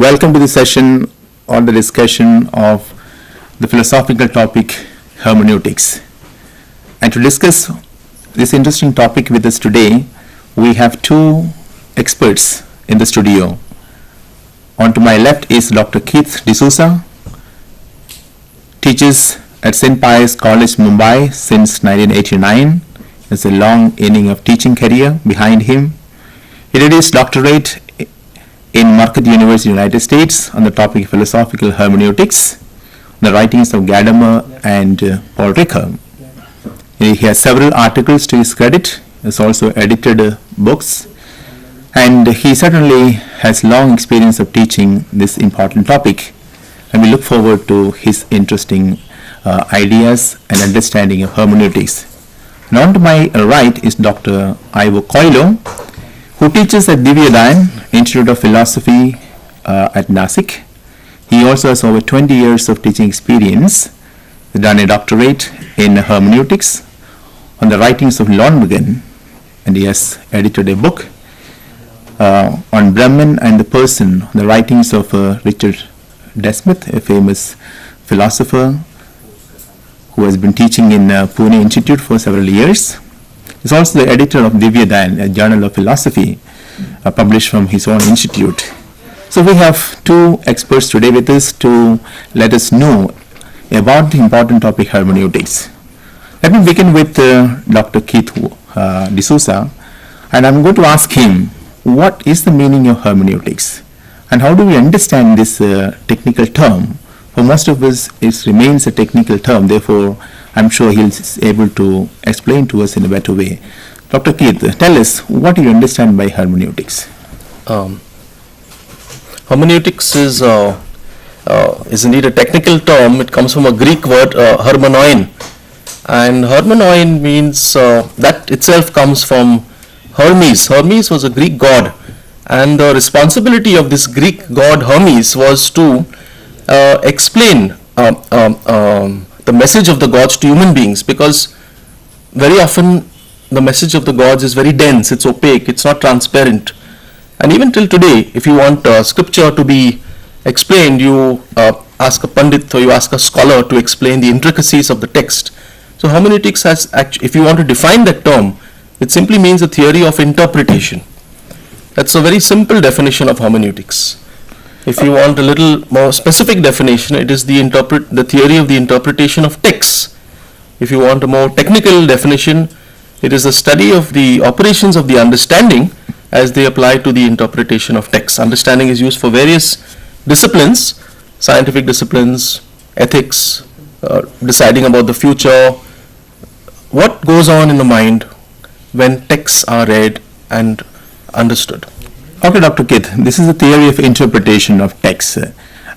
Welcome to the session on the discussion of the philosophical topic hermeneutics. And to discuss this interesting topic with us today, we have two experts in the studio. On to my left is Dr. Keith D'Souza, teaches at St. Pius College, Mumbai since 1989. There's a long inning of teaching career behind him. He did his doctorate in Marquette University, United States, on the topic of philosophical hermeneutics, the writings of Gadamer and Paul Ricoeur. He has several articles to his credit. He has also edited books, and he certainly has long experience of teaching this important topic. And we look forward to his interesting ideas and understanding of hermeneutics. And on to my right is Dr. Ivo Coelho, who teaches at Divyadayan Institute of Philosophy at Nasik. He also has over 20 years of teaching experience. He's done a doctorate in hermeneutics on the writings of Lonergan, and he has edited a book on Brahman and the person, the writings of Richard Desmith, a famous philosopher who has been teaching in Pune Institute for several years. He's also the editor of Divyadayan, a journal of philosophy published from his own institute. So we have two experts today with us to let us know about the important topic hermeneutics. Let me begin with Dr. Keith D'Souza, and I'm going to ask him, what is the meaning of hermeneutics and how do we understand this technical term? For most of us, it remains a technical term, therefore I'm sure he's able to explain to us in a better way. Dr. Keith, tell us, what do you understand by hermeneutics? Hermeneutics is indeed a technical term. It comes from a Greek word, hermenein. And hermenein means, that itself comes from Hermes. Hermes was a Greek god. And the responsibility of this Greek god Hermes was to explain the message of the gods to human beings, because very often the message of the gods is very dense, it's opaque, it's not transparent. And even till today, if you want scripture to be explained, you ask a pandit or you ask a scholar to explain the intricacies of the text. So hermeneutics has, if you want to define that term, it simply means a theory of interpretation. That's a very simple definition of hermeneutics. If you want a little more specific definition, it is the theory of the interpretation of texts. If you want a more technical definition, it is the study of the operations of the understanding as they apply to the interpretation of texts. Understanding is used for various disciplines, scientific disciplines, ethics, deciding about the future, what goes on in the mind when texts are read and understood. Okay, Dr. Keith, this is a theory of interpretation of texts.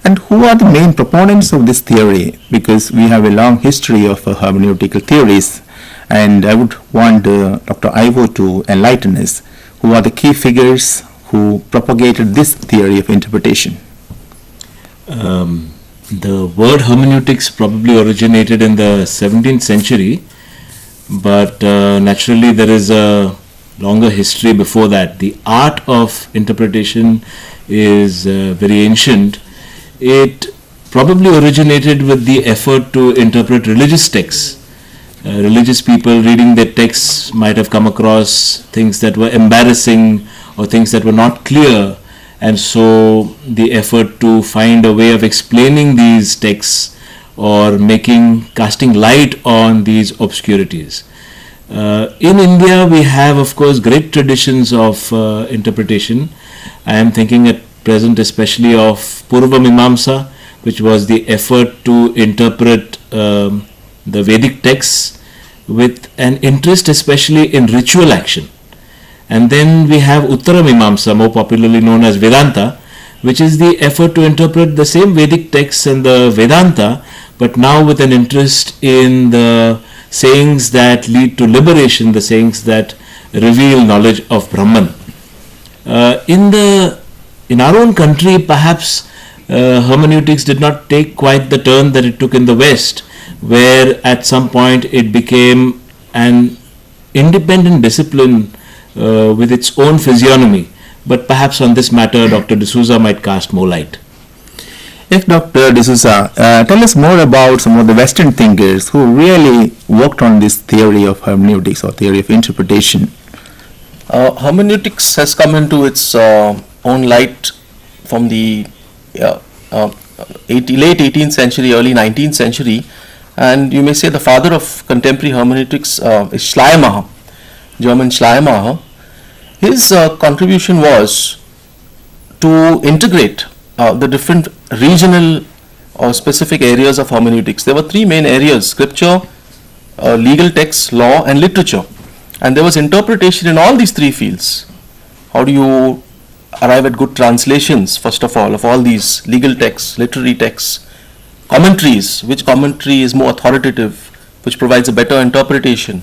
And who are the main proponents of this theory? Because we have a long history of hermeneutical theories, and I would want Dr. Ivo to enlighten us. Who are the key figures who propagated this theory of interpretation? The word hermeneutics probably originated in the 17th century, but naturally there is a longer history before that. The art of interpretation is very ancient. It probably originated with the effort to interpret religious texts. Religious people reading their texts might have come across things that were embarrassing or things that were not clear, and so the effort to find a way of explaining these texts or casting light on these obscurities. In India, we have, of course, great traditions of interpretation. I am thinking at present especially of Purva Mimamsa, which was the effort to interpret the Vedic texts with an interest especially in ritual action. And then we have Uttara Mimamsa, more popularly known as Vedanta, which is the effort to interpret the same Vedic texts and the Vedanta, but now with an interest in the sayings that lead to liberation, the sayings that reveal knowledge of Brahman. In our own country, perhaps hermeneutics did not take quite the turn that it took in the West, where at some point it became an independent discipline with its own physiognomy, But perhaps on this matter, Dr. D'Souza might cast more light. Yes, Dr. D'Souza, tell us more about some of the Western thinkers who really worked on this theory of hermeneutics or theory of interpretation. Hermeneutics has come into its own light from the late 18th century, early 19th century, and you may say the father of contemporary hermeneutics is Schleiermacher, German Schleiermacher. His contribution was to integrate the different regional or specific areas of hermeneutics. There were three main areas: scripture, legal texts, law, and literature. And there was interpretation in all these three fields. How do you arrive at good translations, first of all these legal texts, literary texts, commentaries, which commentary is more authoritative, which provides a better interpretation.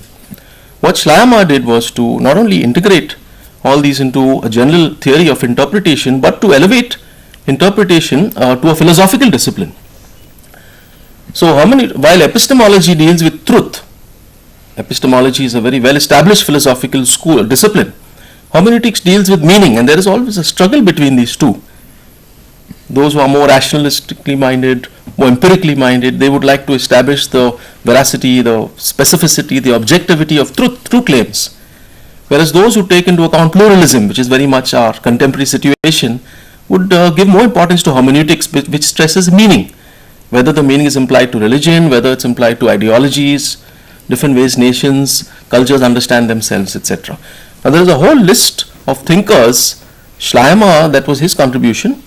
What Schleiermacher did was to not only integrate all these into a general theory of interpretation, but to elevate interpretation to a philosophical discipline. So while epistemology deals with truth, epistemology is a very well established philosophical school discipline, hermeneutics deals with meaning, and there is always a struggle between these two. Those who are more rationalistically minded, more empirically minded, they would like to establish the veracity, the specificity, the objectivity of true claims. Whereas those who take into account pluralism, which is very much our contemporary situation, would give more importance to hermeneutics, which stresses meaning. Whether the meaning is implied to religion, whether it's implied to ideologies, different ways nations, cultures understand themselves, etc. Now there is a whole list of thinkers. Schleiermacher, that was his contribution.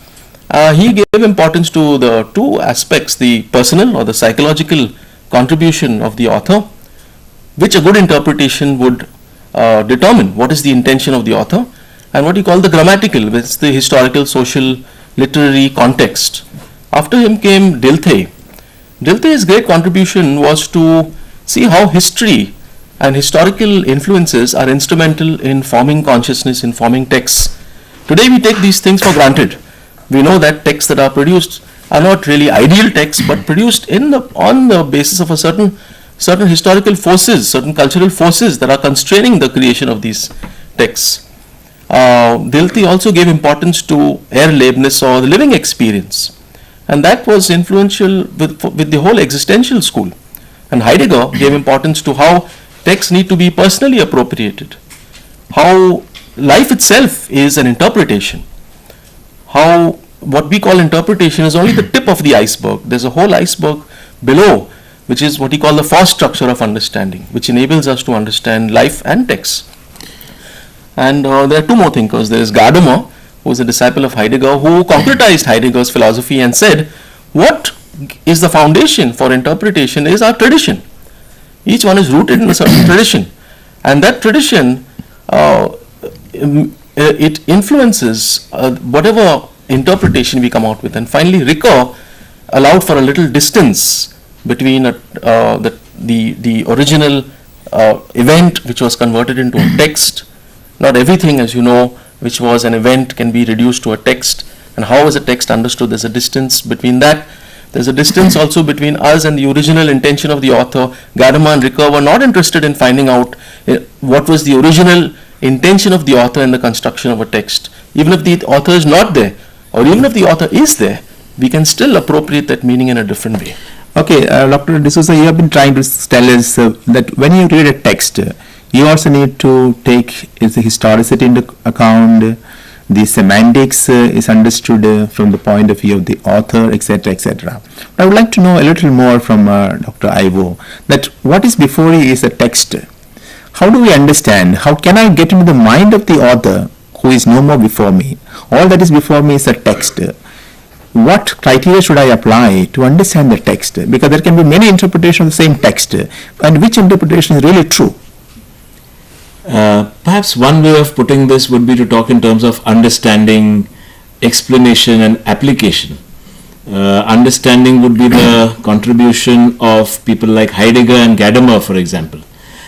He gave importance to the two aspects: the personal or the psychological contribution of the author, which a good interpretation would determine what is the intention of the author, and what you call the grammatical, which is the historical, social, literary context. After him came Dilthey. Dilthey's great contribution was to see how history and historical influences are instrumental in forming consciousness, in forming texts. Today we take these things for granted. We know that texts that are produced are not really ideal texts, but produced on the basis of a certain historical forces, certain cultural forces that are constraining the creation of these texts. Dilthey also gave importance to Erlebnis, or the living experience, and that was influential with the whole existential school. And Heidegger gave importance to how texts need to be personally appropriated, how life itself is an interpretation, how what we call interpretation is only the tip of the iceberg. There's a whole iceberg below, which is what he called the force structure of understanding, which enables us to understand life and texts. And there are two more thinkers. There is Gadamer, who is a disciple of Heidegger, who concretized Heidegger's philosophy and said, what is the foundation for interpretation is our tradition. Each one is rooted in a certain tradition, and that tradition it influences whatever interpretation we come out with. And finally, Ricoeur allowed for a little distance between the original event, which was converted into a text. Not everything, as you know, which was an event can be reduced to a text. And how is a text understood? There's a distance between that. There's a distance also between us and the original intention of the author. Gadamer and Ricoeur were not interested in finding out what was the original intention of the author in the construction of a text. Even if the author is not there, or even if the author is there, we can still appropriate that meaning in a different way. Okay, Dr. D'Souza, you have been trying to tell us that when you read a text, you also need to take the historicity into account, the semantics is understood from the point of view of the author, etc., etc. I would like to know a little more from Dr. Ivo, that what is before you is a text. How do we understand? How can I get into the mind of the author who is no more before me? All that is before me is a text. What criteria should I apply to understand the text? Because there can be many interpretations of the same text, and which interpretation is really true? Perhaps one way of putting this would be to talk in terms of understanding, explanation and application. Understanding would be the contribution of people like Heidegger and Gadamer, for example.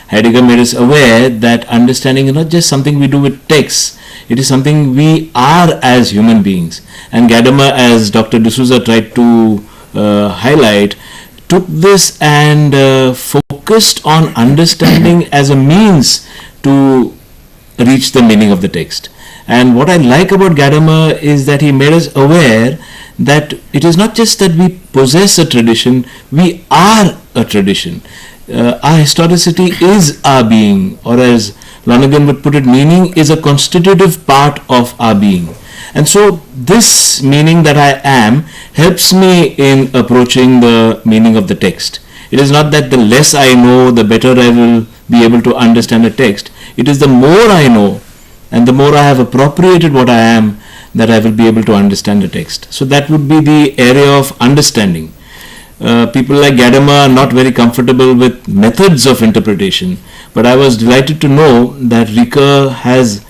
Heidegger made us aware that understanding is not just something we do with texts, it is something we are as human beings. And Gadamer, as Dr. D'Souza tried to highlight, took this and focused on understanding as a means to reach the meaning of the text. And what I like about Gadamer is that he made us aware that it is not just that we possess a tradition, we are a tradition. Our historicity is our being, or as Lonergan would put it, meaning is a constitutive part of our being. And so this meaning that I am helps me in approaching the meaning of the text. It is not that the less I know, the better I will be able to understand a text. It is the more I know and the more I have appropriated what I am, that I will be able to understand the text. So that would be the area of understanding. People like Gadamer are not very comfortable with methods of interpretation, but I was delighted to know that Ricoeur has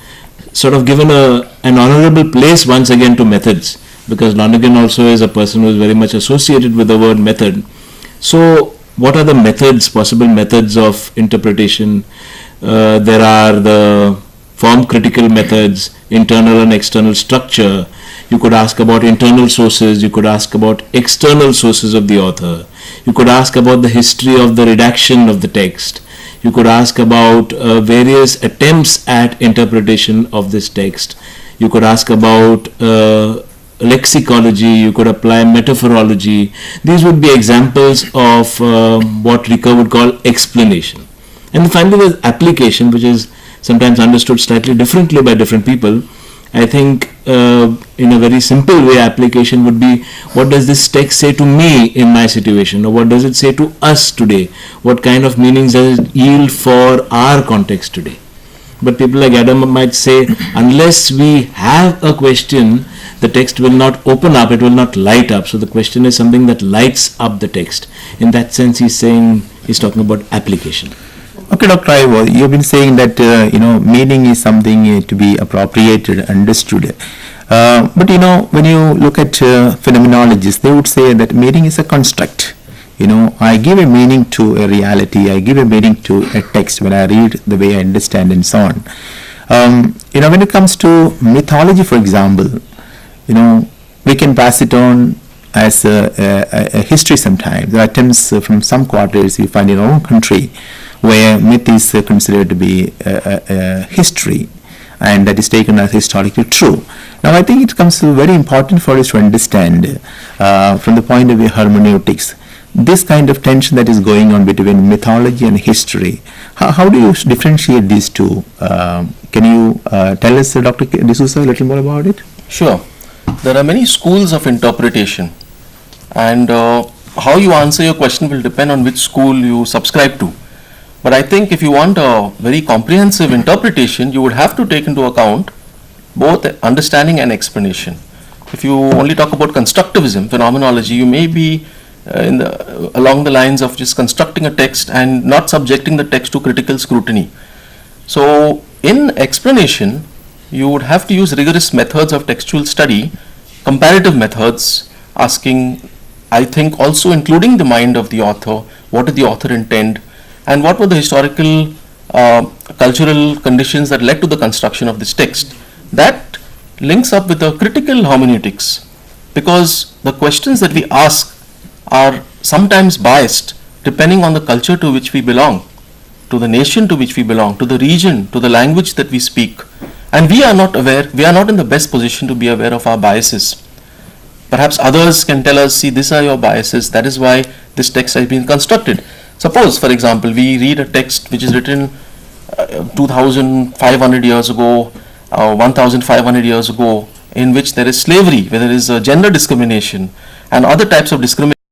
sort of given an honorable place once again to methods, because Lonergan also is a person who is very much associated with the word method. So what are the methods, possible methods of interpretation? There are the form critical methods, internal and external structure. You could ask about internal sources, you could ask about external sources of the author, you could ask about the history of the redaction of the text, you could ask about various attempts at interpretation of this text, you could ask about lexicology, you could apply metaphorology. These would be examples of what Ricoeur would call explanation. And finally there's application, which is sometimes understood slightly differently by different people. I think in a very simple way, application would be, what does this text say to me in my situation, or what does it say to us today? What kind of meanings does it yield for our context today? But people like Gadamer might say, unless we have a question, the text will not open up, it will not light up. So the question is something that lights up the text. In that sense, he's talking about application. Okay, Dr. Ivo, you've been saying that meaning is something to be appropriated, understood. But when you look at phenomenologists, they would say that meaning is a construct. I give a meaning to a reality, I give a meaning to a text when I read the way I understand and so on. When it comes to mythology, for example, we can pass it on as a history sometimes. There are attempts from some quarters you find in our own country where myth is considered to be a history, and that is taken as historically true. Now I think it becomes very important for us to understand from the point of view of hermeneutics, this kind of tension that is going on between mythology and history. How do you differentiate these two? Can you tell us, Dr. D'Souza, a little more about it? Sure. There are many schools of interpretation, and how you answer your question will depend on which school you subscribe to. But I think if you want a very comprehensive interpretation, you would have to take into account both understanding and explanation. If you only talk about constructivism, phenomenology, you may be along the lines of just constructing a text and not subjecting the text to critical scrutiny. So in explanation, you would have to use rigorous methods of textual study, comparative methods, asking, I think also including the mind of the author, what did the author intend, and what were the historical, cultural conditions that led to the construction of this text. That links up with the critical hermeneutics, because the questions that we ask are sometimes biased depending on the culture to which we belong, to the nation to which we belong, to the region, to the language that we speak. And we are not in the best position to be aware of our biases. Perhaps others can tell us, see, these are your biases, that is why this text has been constructed. Suppose, for example, we read a text which is written 2,500 years ago, 1,500 years ago, in which there is slavery, where there is gender discrimination and other types of discrimination